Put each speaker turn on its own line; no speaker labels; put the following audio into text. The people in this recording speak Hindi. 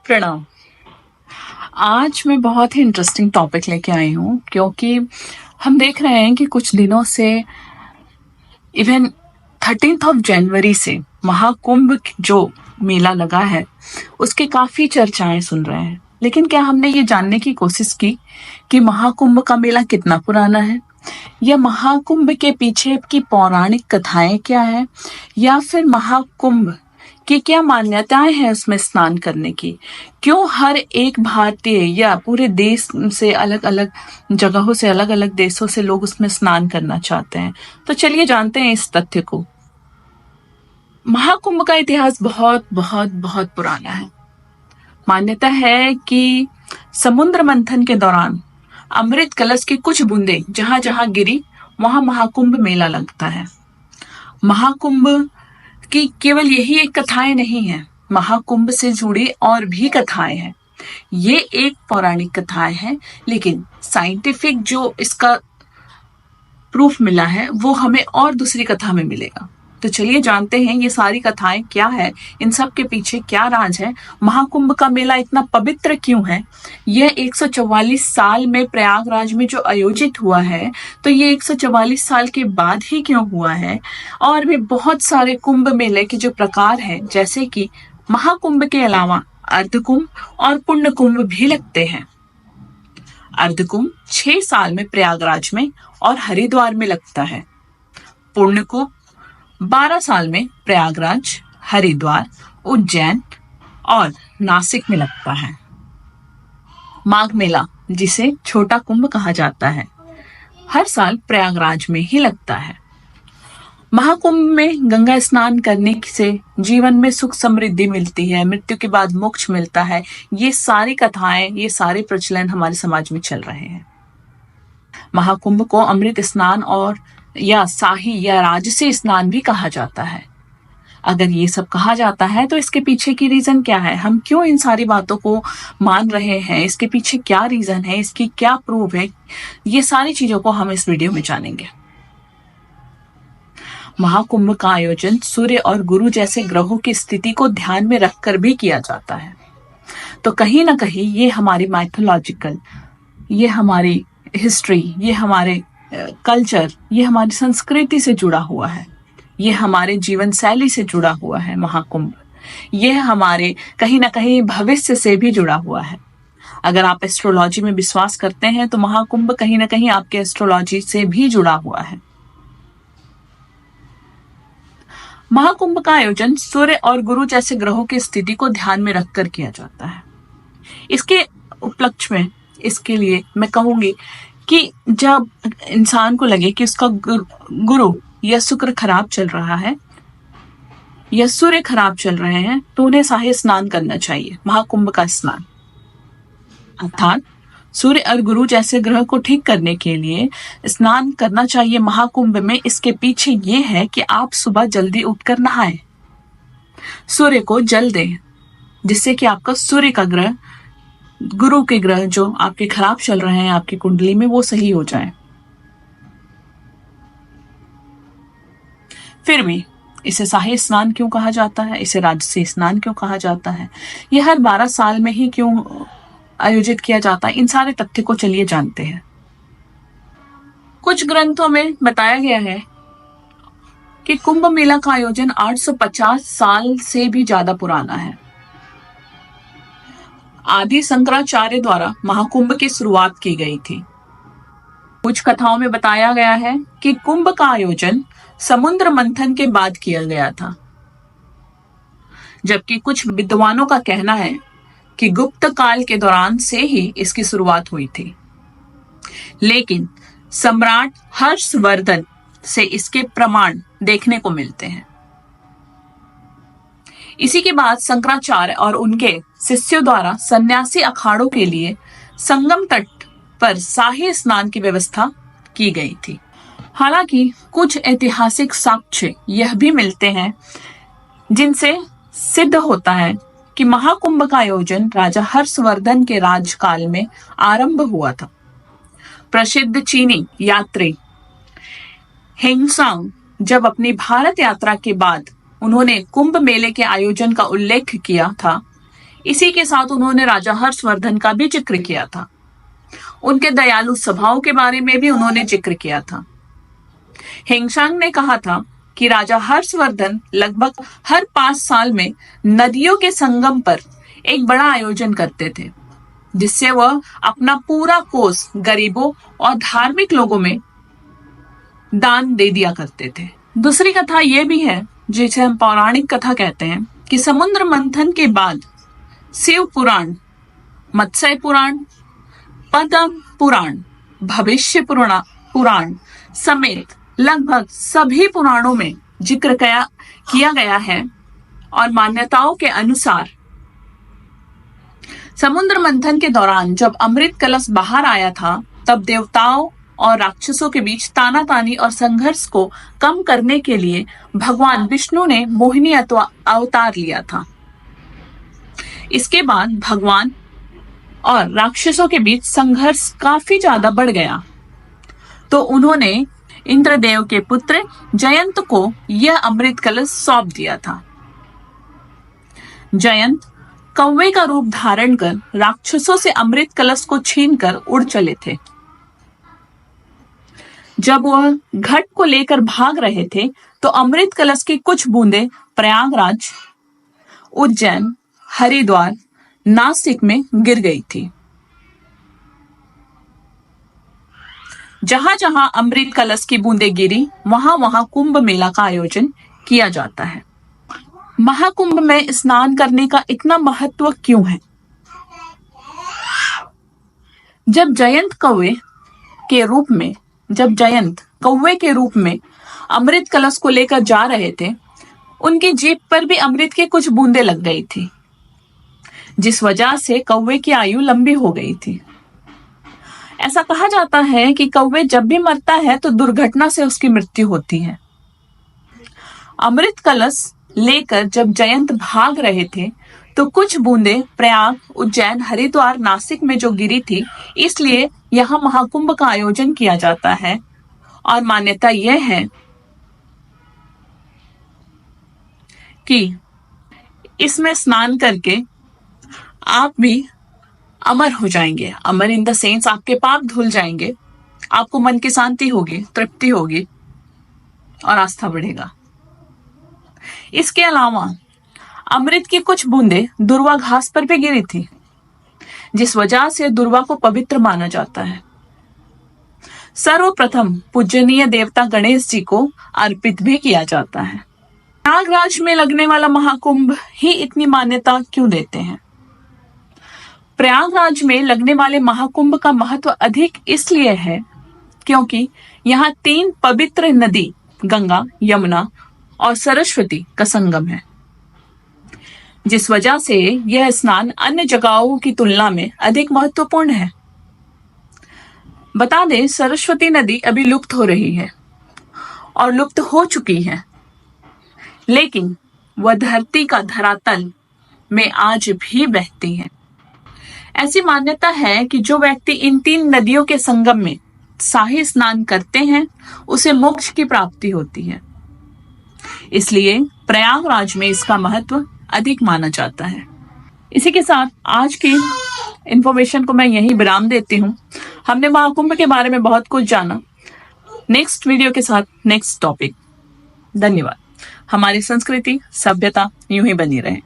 प्रणाम। आज मैं बहुत ही इंटरेस्टिंग टॉपिक लेके आई हूँ क्योंकि हम देख रहे हैं कि कुछ दिनों से इवन 13 जनवरी से महाकुंभ जो मेला लगा है उसके काफी चर्चाएं सुन रहे हैं। लेकिन क्या हमने ये जानने की कोशिश की कि महाकुंभ का मेला कितना पुराना है, या महाकुंभ के पीछे की पौराणिक कथाएं क्या है, या फिर महाकुंभ की क्या मान्यताएं हैं उसमें स्नान करने की। क्यों हर एक भारतीय या पूरे देश से अलग अलग जगहों से अलग अलग देशों से लोग उसमें स्नान करना चाहते हैं। तो चलिए जानते हैं इस तथ्य को। महाकुंभ का इतिहास बहुत बहुत बहुत पुराना है। मान्यता है कि समुद्र मंथन के दौरान अमृत कलश की कुछ बूंदें जहां जहां गिरी वहां महाकुंभ मेला लगता है। महाकुंभ की केवल यही एक कथाएं नहीं है, महाकुंभ से जुड़ी और भी कथाएं हैं। ये एक पौराणिक कथाएं है, लेकिन साइंटिफिक जो इसका प्रूफ मिला है वो हमें और दूसरी कथा में मिलेगा। तो चलिए जानते हैं ये सारी कथाएं क्या है, इन सब के पीछे क्या राज है, महाकुंभ का मेला इतना पवित्र क्यों है। यह 144 साल में प्रयागराज में जो आयोजित हुआ है, तो ये 144 साल के बाद ही क्यों हुआ है। और भी बहुत सारे कुंभ मेले के जो प्रकार हैं, जैसे कि महाकुंभ के अलावा अर्धकुंभ और पुण्य कुंभ भी लगते हैं। अर्धकुंभ 6 साल में प्रयागराज में और हरिद्वार में लगता है। पुण्य कुंभ 12 साल में प्रयागराज, हरिद्वार, उज्जैन और नासिक में लगता है। माघ मेला, जिसे छोटा कुंभ कहा जाता है, हर साल प्रयागराज में ही लगता है। महाकुंभ में गंगा स्नान करने से जीवन में सुख समृद्धि मिलती है, मृत्यु के बाद मोक्ष मिलता है। ये सारी कथाएं, ये सारे प्रचलन हमारे समाज में चल रहे हैं। महाकुंभ को अमृत स्नान और या शाही या राजसी स्नान भी कहा जाता है। अगर ये सब कहा जाता है तो इसके पीछे की रीजन क्या है, हम क्यों इन सारी बातों को मान रहे हैं, इसके पीछे क्या रीजन है, इसकी क्या प्रूफ है, ये सारी चीजों को हम इस वीडियो में जानेंगे। महाकुंभ का आयोजन सूर्य और गुरु जैसे ग्रहों की स्थिति को ध्यान में रखकर भी किया जाता है। तो कहीं ना कहीं ये हमारी माइथोलॉजिकल, ये हमारी हिस्ट्री, ये हमारे कल्चर, ये हमारी संस्कृति से जुड़ा हुआ है, ये हमारे जीवन शैली से जुड़ा हुआ है। महाकुंभ ये हमारे कहीं ना कहीं भविष्य से भी जुड़ा हुआ है। अगर आप एस्ट्रोलॉजी में विश्वास करते हैं तो महाकुंभ कहीं ना कहीं आपके एस्ट्रोलॉजी से भी जुड़ा हुआ है। महाकुंभ का आयोजन सूर्य और गुरु जैसे ग्रहों की स्थिति को ध्यान में रखकर किया जाता है। इसके उपलक्ष्य में, इसके लिए मैं कहूंगी कि जब इंसान को लगे कि उसका गुरु या शुक्र खराब चल रहा है या सूर्य खराब चल रहे हैं, तो उन्हें शाही स्नान करना चाहिए, महाकुंभ का स्नान। अर्थात सूर्य और गुरु जैसे ग्रह को ठीक करने के लिए स्नान करना चाहिए महाकुंभ में। इसके पीछे ये है कि आप सुबह जल्दी उठकर नहाएं, सूर्य को जल दें, जिससे कि आपका सूर्य का ग्रह, गुरु के ग्रह जो आपके खराब चल रहे हैं आपकी कुंडली में, वो सही हो जाए। फिर भी इसे शाही स्नान क्यों कहा जाता है, इसे राजसी स्नान क्यों कहा जाता है, यह हर 12 साल में ही क्यों आयोजित किया जाता है, इन सारे तथ्य को चलिए जानते हैं। कुछ ग्रंथों में बताया गया है कि कुंभ मेला का आयोजन 850 साल से भी ज्यादा पुराना है। आदि शंकराचार्य द्वारा महाकुंभ की शुरुआत की गई थी। कुछ कथाओं में बताया गया है कि कुंभ का आयोजन समुद्र मंथन के बाद किया गया था, जबकि कुछ विद्वानों का कहना है कि गुप्त काल के दौरान से ही इसकी शुरुआत हुई थी। लेकिन सम्राट हर्षवर्धन से इसके प्रमाण देखने को मिलते हैं। इसी के बाद शंकराचार्य और उनके शिष्यों द्वारा सन्यासी अखाड़ों के लिए संगम तट पर शाही स्नान की व्यवस्था की गई थी। हालांकि कुछ ऐतिहासिक साक्ष्य यह भी मिलते हैं जिनसे सिद्ध होता है कि महाकुंभ का आयोजन राजा हर्षवर्धन के राजकाल में आरंभ हुआ था। प्रसिद्ध चीनी यात्री हेंगसांग जब अपनी भारत यात्रा के बाद उन्होंने कुंभ मेले के आयोजन का उल्लेख किया था, इसी के साथ उन्होंने राजा हर्षवर्धन का भी जिक्र किया था। उनके दयालु स्वभाव के बारे में भी उन्होंने जिक्र किया था। हिंगशांग ने कहा था कि राजा हर्षवर्धन लगभग हर 5 साल में नदियों के संगम पर एक बड़ा आयोजन करते थे, जिससे वह अपना पूरा कोष गरीबों और धार्मिक लोगों में दान दे दिया करते थे। दूसरी कथा यह भी है, जिसे हम पौराणिक कथा कहते हैं, कि समुद्र मंथन के बाद शिव पुराण, मत्स्य पुराण, पद्म पुराण, भविष्य पुराण समेत लगभग सभी पुराणों में जिक्र किया गया है। और मान्यताओं के अनुसार समुद्र मंथन के दौरान जब अमृत कलश बाहर आया था, तब देवताओं और राक्षसों के बीच तानातानी और संघर्ष को कम करने के लिए भगवान विष्णु ने मोहिनी अवतार लिया था। इसके बाद भगवान और राक्षसों के बीच संघर्ष काफी ज्यादा बढ़ गया, तो उन्होंने इंद्रदेव के पुत्र जयंत को यह अमृत कलश सौंप दिया था। जयंत कौवे का रूप धारण कर राक्षसों से अमृत कलश को छीनकर उड़ चले थे। जब वह घट को लेकर भाग रहे थे, तो अमृत कलश की कुछ बूंदें प्रयागराज, उज्जैन, हरिद्वार, नासिक में गिर गई थी। जहां जहां अमृत कलश की बूंदें गिरी, वहां वहां कुंभ मेला का आयोजन किया जाता है। महाकुंभ में स्नान करने का इतना महत्व क्यों है? जब जयंत कौवे के रूप में अमृत कलश को लेकर जा रहे थे, उनकी जीभ पर भी अमृत की कुछ बूंदें लग गई थी, जिस वजह से कौवे की आयु लंबी हो गई थी। ऐसा कहा जाता है कि कौवे जब भी मरता है तो दुर्घटना से उसकी मृत्यु होती है। अमृत कलश लेकर जब जयंत भाग रहे थे, तो कुछ बूंदें प्रयाग, उज्जैन, हरिद्वार, नासिक में जो गिरी थी, इसलिए यहाँ महाकुंभ का आयोजन किया जाता है। और मान्यता यह है कि इसमें स्नान करके आप भी अमर हो जाएंगे। अमर इन द सेंस आपके पाप धुल जाएंगे, आपको मन की शांति होगी, तृप्ति होगी और आस्था बढ़ेगा। इसके अलावा अमृत की कुछ बूंदें दुर्वा घास पर भी गिरी थी, जिस वजह से दुर्वा को पवित्र माना जाता है। सर्वप्रथम पूजनीय देवता गणेश जी को अर्पित भी किया जाता है। प्रयागराज में लगने वाला महाकुंभ ही इतनी मान्यता क्यों देते हैं? प्रयागराज में लगने वाले महाकुंभ का महत्व अधिक इसलिए है क्योंकि यहाँ 3 पवित्र नदी, गंगा, यमुना और सरस्वती का संगम है, जिस वजह से यह स्नान अन्य जगहों की तुलना में अधिक महत्वपूर्ण है। बता दें, सरस्वती नदी अभी लुप्त हो रही है और लुप्त हो चुकी है, लेकिन वह धरती का धरातल में आज भी बहती है। ऐसी मान्यता है कि जो व्यक्ति इन 3 नदियों के संगम में शाही स्नान करते हैं, उसे मोक्ष की प्राप्ति होती है। इसलिए प्रयागराज में इसका महत्व अधिक माना जाता है। इसी के साथ आज की इंफॉर्मेशन को मैं यहीं विराम देती हूँ। हमने महाकुंभ के बारे में बहुत कुछ जाना। नेक्स्ट वीडियो के साथ नेक्स्ट टॉपिक। धन्यवाद। हमारी संस्कृति, सभ्यता यूं ही बनी रहे।